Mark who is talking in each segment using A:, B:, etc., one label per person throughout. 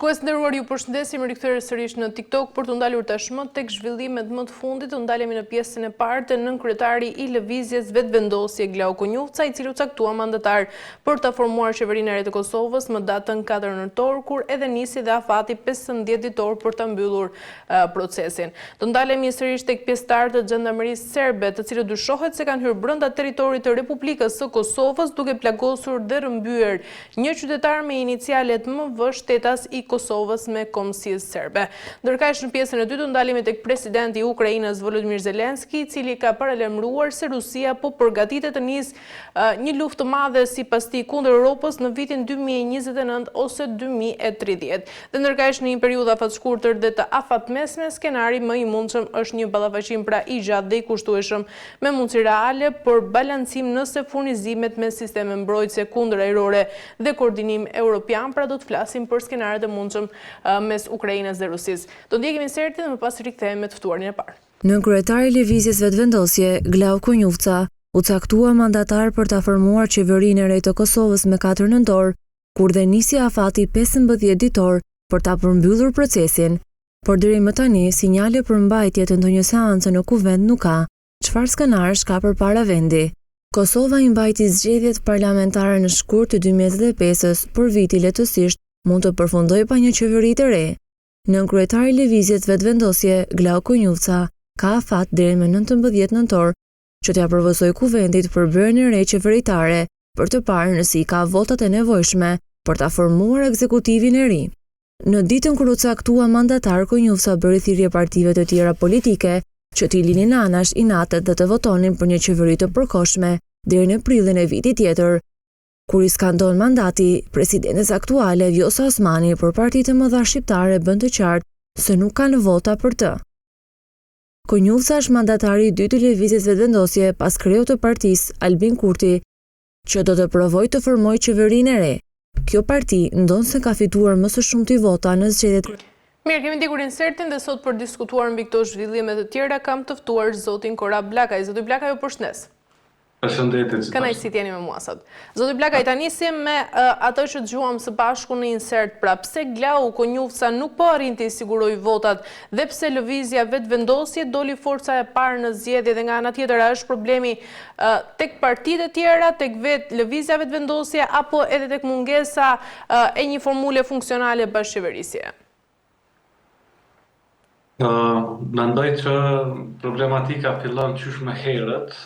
A: Shikues nderuar, ju përshëndesim rikthyer sërish në TikTok për të ndalur tashmë tek zhvillimet më të fundit. Të ndalemi në pjesën e parë të nënkryetari i lëvizjes Vetvendosje Glauku Njufca, i cili u caktua mandatar për ta formuar qeverinë e re të Kosovës më datën 4 nëntor, kur edhe nisi dhe afati 15 ditor për ta mbyllur procesin. Të ndalemi sërish tek pjesëtarët e Gjendarmerisë serbe, të cilët dyshohet se kanë hyrë brenda territorit të Republikës së Kosovës duke plagosur dhe rrëmbyer një qytetar me inicialet MV, shtetas i Kosovës me kombësisë serbe. Ndërkaq në pjesën e dytë ndalemi tek presidenti i Ukrainës Volodymyr Zelenski, i cili ka paralajmëruar se Rusia po përgatitet të nisë një luftë të madhe sipas tij kundër Europës në vitin 2029 ose 2030. Dhe ndërkaq në një periudhë afat shkurtër dhe të afatmesme, skenari më i mundshëm është një ballafaqim pra i gjatë dhe i kushtueshëm me mundësi reale për balancim nëse furnizimet me sisteme mbrojtëse kundërajrore dhe koordinim europian, pra do të flasim për skenaret e mundshëm mes Ukrainës dhe Rusisë. Do ndjekim insertin dhe më pas rikthehemi me të ftuarin e parë.
B: Nënkryetari i lëvizjes Vetvendosje Glauku Njufca u caktua mandatar për ta formuar qeverinë e re të Kosovës me 4 nëntor, kur dhe nisi afati 15 ditor për ta përmbyllur procesin, por deri më tani sinjale për mbajtje të ndonjë seance në kuvend nuk ka. Çfarë skenarësh ka përpara vendi? Kosova i mbajti zgjedhjet parlamentare në shkurt të 2025-s, por viti lehtësisht mund të përfundoj pa një qeveri të re. Nënkryetari i lëvizjes Vetvendosje Glauku Njufca ka afat deri më 19 nëntor që t'ia propozoj kuvendit për bërjen e re qeveritare për të parë nëse i ka votat e nevojshme për ta formuar ekzekutivin e ri. Në ditën kur u caktua mandatar, Njufca bëri thirrje partive të tjera politike që t'i linin anash inatët dhe të votonin për një qeveri të përkohshme deri në prillin e vitit tjetër, kur i skandon mandati presidentes aktuale Vjosa Osmani, për partitë e mëdha shqiptare bën të qartë se nuk kanë vota për të. Njufca është mandatari i dytë i lëvizjes Vetvendosje pas kreut të partisë Albin Kurti, që do të provojë të formojë qeverinë e re. Kjo parti ndonë se ka fituar më së shumti vota në zgjedhjet.
A: Mirë, kemi ndjekur insertin dhe sot për diskutuar mbi këto zhvillime të tjera kam të ftuar zotin Korab Bllakaj. Zoti Bllakaj, ju përshëndes.
C: Përshëndetje.
A: Kënaqësi t'jeni me mua sot. Zoti Bllakaj, ta nisim me atë që dëgjuam së bashku në insert, pra pse Glauku Njufca nuk po arrinti të sigurojë votat dhe pse lëvizja Vetvendosje doli forca e parë në zgjedhje, dhe nga ana tjetër a është problemi tek partitë e tjera, tek vetë lëvizja Vetvendosje apo edhe tek mungesa e një formule funksionale bashkëqeverisje?
C: Mendoj që problematika fillon qysh më herët.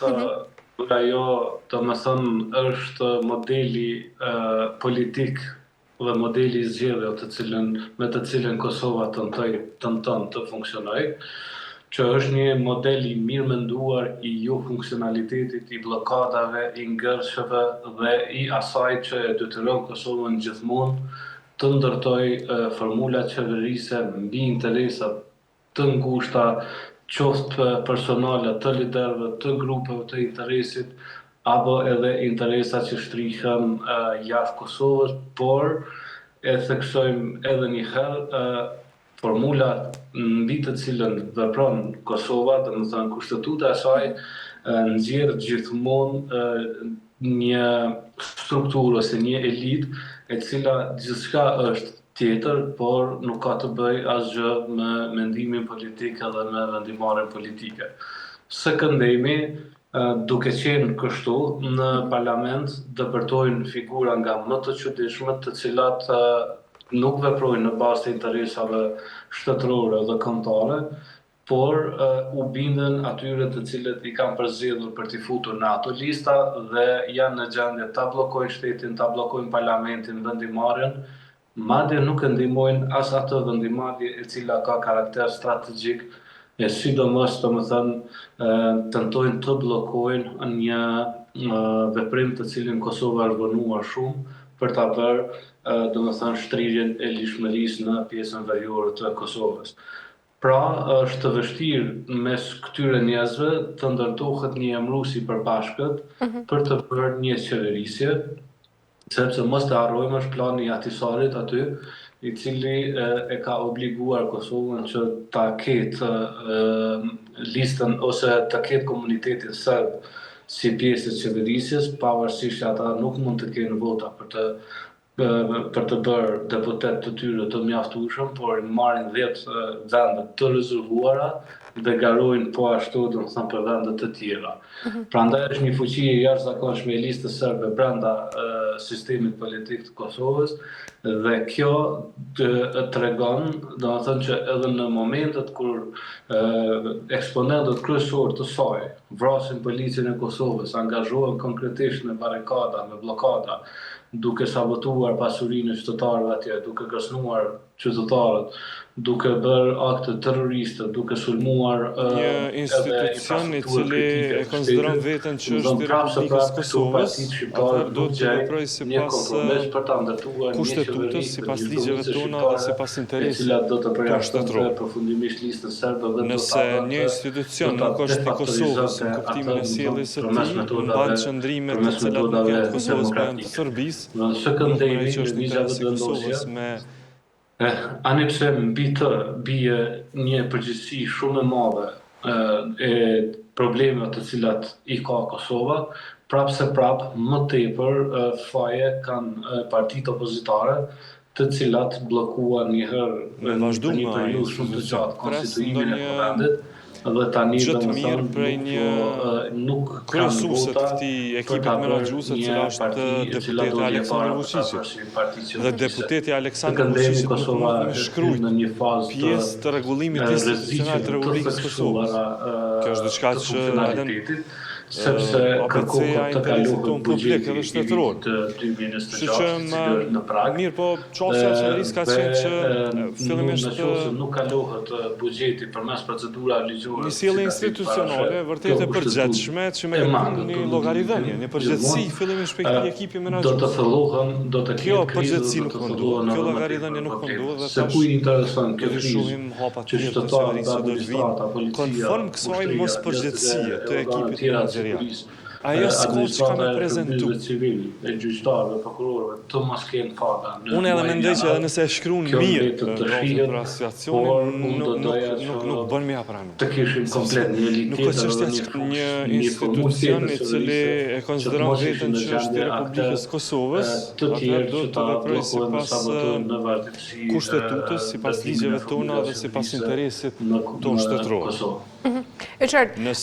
C: Ajo domethënë është modeli politik dhe modeli i zgjedhjeve me të cilën Kosova tenton të funksionojë, që është një model i mirë menduar i jo funksionalitetit, i bllokadave, i ngërsheve dhe i asaj që e detyron Kosovën gjithmonë të ndërtojë formula qeverise mbi interesa të ngushta, qoftë personale të liderëve, të grupeve të interesit, apo edhe interesa që shtrihen jashtë Kosovës, por e theksojmë edhe një herë, formula mbi të cilën vepron Kosova, domethënë kushtetuta e saj, nxjerr gjithmonë një strukturë ose një elitë e cila gjithçka është tjetër, por nuk ka të bëj asgjë me mendimin politik edhe me vendimarrjen politike. Së këndemi, duke qenë kështu, në parlament dëpërtojnë figura nga më të çuditshme, të cilat nuk veprojnë në bazë të interesave shtetërore dhe kombëtare, por u bindën atyre të cilët i kanë përzgjedhur për t'i futur në ato lista dhe janë në gjendje ta bllokojnë shtetin, ta bllokojnë parlamentin, vendimarrjen, madje nuk e ndihmojnë as atë vendimarrje e cila ka karakter strategjik, e sidomos domethënë tentojnë të bllokojnë një veprim të cilin Kosova është vonuar shumë për ta bërë domethënë shtrirjen e lishmërisë në pjesën veriore të Kosovës. Pra, është të vështirë mes këtyre njerëzve të ndërtohet një emërues i përbashkët për të bërë një qeverisje, sepse mos të harrojmë është plani i Ahtisarit aty, i cili e ka obliguar Kosovën që ta ketë listën ose ta ketë komunitetin serb si pjesë e qeverisjes, pavarësisht që ata nuk mund të kenë vota për të për të bërë deputet të tyre të mjaftueshëm, por marrin 10 vende të rezervuara dhe garojnë po ashtu domethënë për vende të tjera. Prandaj është një fuqi e jashtëzakonshme e listës serbe brenda sistemit politik të Kosovës dhe kjo tregon domethënë që edhe në momentet kur eksponentët kryesorë të saj vrasin policin e Kosovës, angazhohen konkretisht në barrikada, në bllokada, duke sabotuar pasurinë e qytetarëve atje, duke kërcënuar qytetarët, duke bërë akte terroriste, duke sulmuar
D: një institucion i cili e konsideron veten që është i Republikës Kosovës, atëherë do të veprojë sipas kushtetutës, sipas ligjeve tona dhe sipas interesit tonë shtetëror. Nëse një institucion nuk është i Kosovës në kuptimin e sjelljes së tij, mban qëndrime të cilat nuk janë të Kosovës, por janë të Serbisë, nuk mendoj që është interes i Kosovës me
C: anipse mbi të bie një përgjegjësi shumë e madhe e problemeve të cilat i ka Kosova, prapse më tepër faje kanë partitë opozitare të cilat bllokuan një herë në një periudhë shumë të gjatë konstituimin e vendit dhe tani
D: domethënë prej një kryesuese të këtij ekipi menaxhuese që është deputeti Aleksandar Vučići. Dhe deputeti Aleksandar Vučići nuk mund të shkruajë pjesë të rregullimit institucional të Republikës Kosovës. Kjo është diçka që
C: sepse
D: ABC-ja intereson publik edhe shtetëror. Kështu që mirë, po çështja e qeverisë ka qenë që fillimisht
C: nuk kalohet buxheti përmes procedurave ligjore.
D: Një sjellje institucionale vërtet e përgjithshme që me një llogaridhënie, një përgjithësi fillimisht për këtë ekipi menaxhues.
C: Do të
D: kjo përgjithësi nuk munduhet, kjo llogaridhënie nuk munduhet dhe tash
C: ku i intereson kjo
D: shohim hapa të tjera të qeverisë do të vinë konform kësaj mos përgjithësie të ekipit menaxhues. Ajo s'ka çka me prezentu. Unë edhe mendoj që edhe nëse e shkruan mirë për asociacionin, nuk bën me apranu. Nuk është çështja një institucion i cili e konsideron veten që është i Republikës Kosovës, atëherë do të veprojë sipas kushtetutës, sipas ligjeve tona dhe sipas interesit tonë shtetëror.
A: E qartë,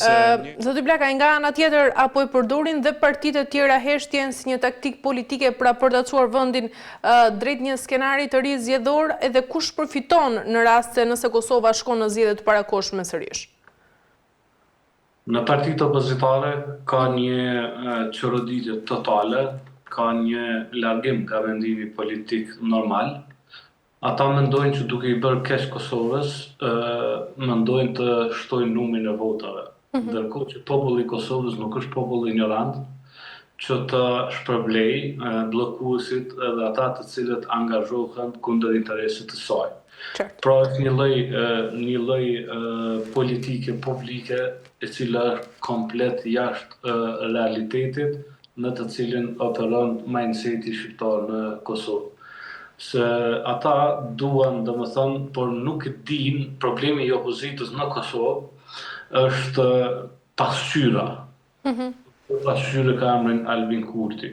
A: zoti Blaka, nga ana tjetër apo e përdorin dhe partitë e tjera heshtjen si një taktik politike për të përdacuar vendin drejt një skenari të ri zgjedhor, edhe kush përfiton në rast se nëse Kosova shkon në zgjedhje të parakohshme sërish?
C: Në partitë opozitare ka një çoroditje totale, ka një largim nga vendimi politik normal. Ata mendojnë që duke i bërë keq Kosovës, mendojnë të shtojnë numrin e votave. Ndërkohë që populli i Kosovës nuk është popull ignorant, që të shpërblej bllokuesit edhe ata të cilët angazhohen kundër interesit të saj. Pra është një lloj politike publike e cila është komplet jashtë realitetit në të cilin operon mindseti shqiptar në Kosovë. Se ata duan, domethënë, por nuk e dinë, problemi i opozitës në Kosovë është pasqyra. Pasqyrë ka emrin Albin Kurti.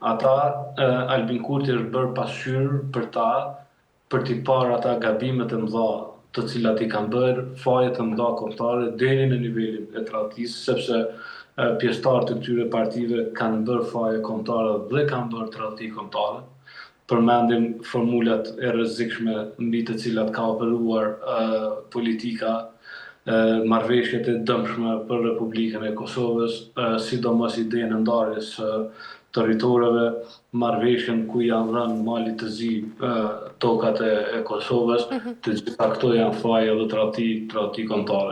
C: Albin Kurti është bërë pasqyrë për t'i parë ata gabimet e mëdha të cilat i kanë bërë fajet e mëdha kombëtare deri në nivelin e tradhtisë, sepse pjesëtarët e këtyre partive kanë bërë faje kombëtare dhe kanë bërë tradhti kombëtare. Përmendim formulat e rrezikshme mbi të cilat ka operuar politika, marrëveshjet e dëmshme për Republikën e Kosovës, sidomos idenë e ndarjes së territoreve, marrëveshjen ku janë dhënë malit të zi tokat e Kosovës, të gjitha këto janë faje dhe tradhti kombëtare.